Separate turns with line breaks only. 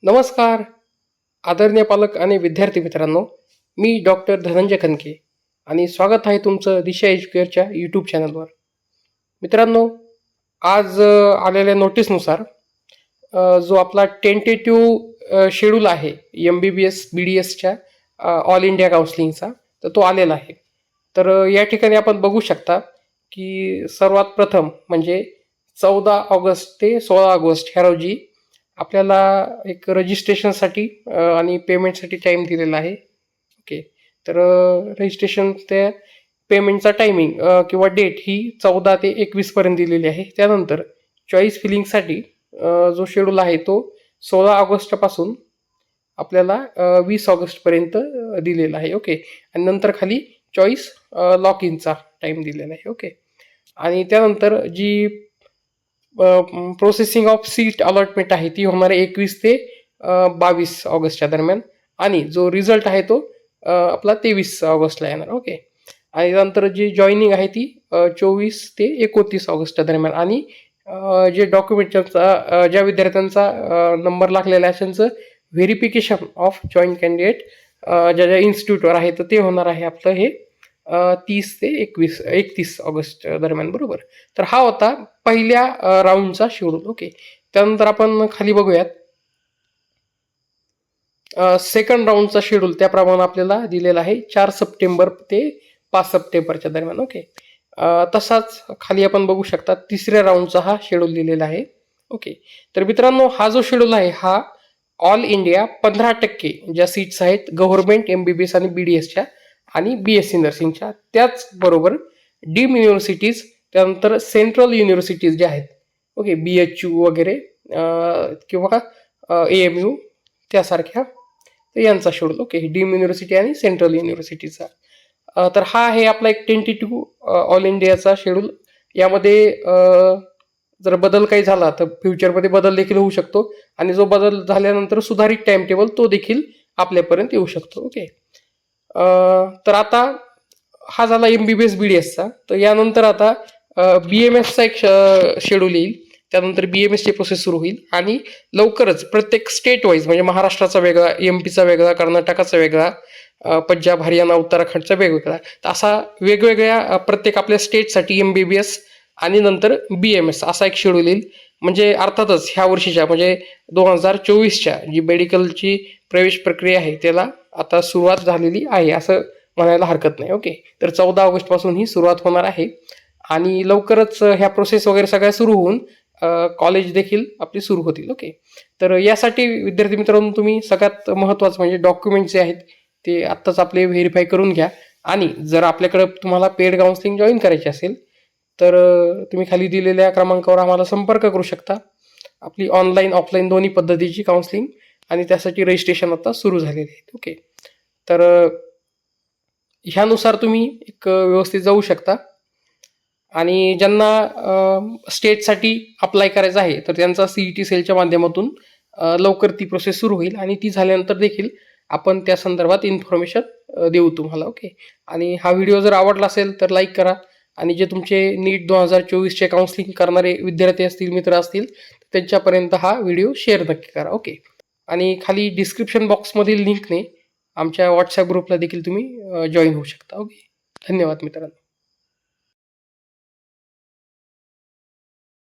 नमस्कार आदरणीय पालक आणि विद्यार्थी मित्रांनो, मी डॉक्टर धनंजय खनके आणि स्वागत आहे तुमचं दिशा एज्युकेअरच्या यूट्यूब चॅनलवर. मित्रांनो, आज आलेल्या नोटीसनुसार जो आपला टेंटेटिव्ह शेड्यूल आहे MBBS BDSच्या ऑल इंडिया काउन्सिलिंगचा, तर तो आलेला आहे. तर या ठिकाणी आपण बघू शकता की सर्वात प्रथम म्हणजे 14 ऑगस्ट ते 16 ऑगस्ट ह्या रोजी आपल्याला एक रजिस्ट्रेशनसाठी आणि पेमेंटसाठी टाईम दिलेला आहे. ओके, तर रजिस्ट्रेशन त्या पेमेंटचा टायमिंग किंवा डेट ही 14 ते 21 पर्यंत दिलेली आहे. त्यानंतर चॉईस फिलिंगसाठी जो शेड्यूल आहे तो 16 ऑगस्टपासून आपल्याला 20 ऑगस्टपर्यंत दिलेला आहे. ओके, आणि नंतर खाली चॉईस लॉक इनचा टाईम दिलेला आहे. ओके, आणि त्यानंतर जी प्रोसेसिंग ऑफ सीट अलॉटमेंट आहे ती होणार आहे 21 ते 22 ऑगस्टच्या दरम्यान, आणि जो रिझल्ट आहे तो आपला 23 ऑगस्टला येणार. ओके, आणि नंतर जी जॉईनिंग आहे ती 24 ते 29 ऑगस्टच्या दरम्यान, आणि जे डॉक्युमेंटचा ज्या विद्यार्थ्यांचा नंबर लागलेला आहे त्यांचं व्हेरिफिकेशन ऑफ जॉईंट कॅन्डिडेट ज्या ज्या इन्स्टिट्यूटवर आहे तर ते होणार आहे आपलं हे 30 ते 31 ऑगस्ट दरम्यान. बरोबर, तर हा होता पहिल्या राऊंडचा शेड्यूल. ओके, त्यानंतर आपण खाली बघूयात सेकंड राऊंडचा शेड्यूल. त्याप्रमाणे आपल्याला दिलेला आहे 4 सप्टेंबर ते 5 सप्टेंबरच्या दरम्यान. ओके, तसाच खाली आपण बघू शकता तिसऱ्या राऊंडचा हा शेड्यूल दिलेला आहे. ओके, तर मित्रांनो, हा जो शेड्यूल आहे हा ऑल इंडिया 15% ज्या सीट्स आहेत गव्हर्नमेंट MBBS आणि BDSच्या आणि BSc नर्सिंगच्या, त्याचबरोबर डीम युनिव्हर्सिटीज, त्यानंतर सेंट्रल युनिव्हर्सिटीज ज्या आहेत, ओके, BHU वगैरे किंवा AMU त्यासारख्या, तर यांचा शेड्यूल. ओके, डीम युनिव्हर्सिटी आणि सेंट्रल युनिव्हर्सिटीचा. तर हा आहे आपला एक टेंटेटिव्ह ऑल इंडियाचा शेड्यूल. यामध्ये जर बदल काही झाला तर फ्युचरमध्ये बदल देखील होऊ शकतो, आणि जो बदल झाल्यानंतर सुधारित टाइम टेबल तो देखील आपल्यापर्यंत येऊ शकतो. ओके, तर आता हा झाला MBBS BDSचा. तर यानंतर आता BMSचा एक शेड्यूल येईल. त्यानंतर BMSची प्रोसेस सुरू होईल, आणि लवकरच प्रत्येक स्टेट वाईज म्हणजे महाराष्ट्राचा वेगळा, MP चा वेगळा, कर्नाटकाचा वेगळा, पंजाब, हरियाणा, उत्तराखंडचा वेगवेगळा, तर असा वेगवेगळ्या प्रत्येक आपल्या स्टेटसाठी MBBS आणि नंतर BMS असा एक शेड्यूल येईल. म्हणजे अर्थातच ह्या वर्षीच्या म्हणजे 2024च्या जी मेडिकलची प्रवेश प्रक्रिया आहे त्याला आता सुरुवात झालेली आहे असं म्हणायला हरकत नाही. ओके, तर 14 ऑगस्टपासून ही सुरुवात होणार आहे, आणि लवकरच ह्या प्रोसेस वगैरे सगळ्या सुरू होऊन कॉलेज देखील आपली सुरू होतील. ओके, तर यासाठी विद्यार्थी मित्रांनो तुम्ही सगळ्यात महत्त्वाचं म्हणजे डॉक्युमेंट जे आहेत ते आत्ताच आपले व्हेरीफाय करून घ्या. आणि जर आपल्याकडे तुम्हाला पेड काउन्सिलिंग जॉईन करायची असेल तर तुम्ही खाली दिलेल्या क्रमांकावर आम्हाला संपर्क करू शकता. आपली ऑनलाईन ऑफलाईन दोन्ही पद्धतीची काउन्सिलिंग, आणि त्यासाठी रजिस्ट्रेशन आता सुरू झालेले आहेत. ओके, तर ह्यानुसार तुम्ही एक व्यवस्थित जाऊ शकता. आणि ज्यांना स्टेटसाठी अप्लाय करायचं आहे तर त्यांचा CET सेलच्या माध्यमातून लवकर ती प्रोसेस सुरू होईल, आणि ती झाल्यानंतर देखील आपण त्या संदर्भात इन्फॉर्मेशन देऊ तुम्हाला. ओके, आणि हा व्हिडिओ जर आवडला असेल तर लाईक करा, आणि जे तुमचे नीट 2024चे काउन्सिलिंग करणारे विद्यार्थी असतील, मित्र असतील, त्यांच्यापर्यंत हा व्हिडिओ शेअर नक्की करा. ओके, आणि खाली डिस्क्रिप्शन बॉक्समधील लिंकने आमच्या WhatsApp ग्रुपला देखील तुम्ही जॉईन होऊ शकता. ओके, धन्यवाद मित्रांनो.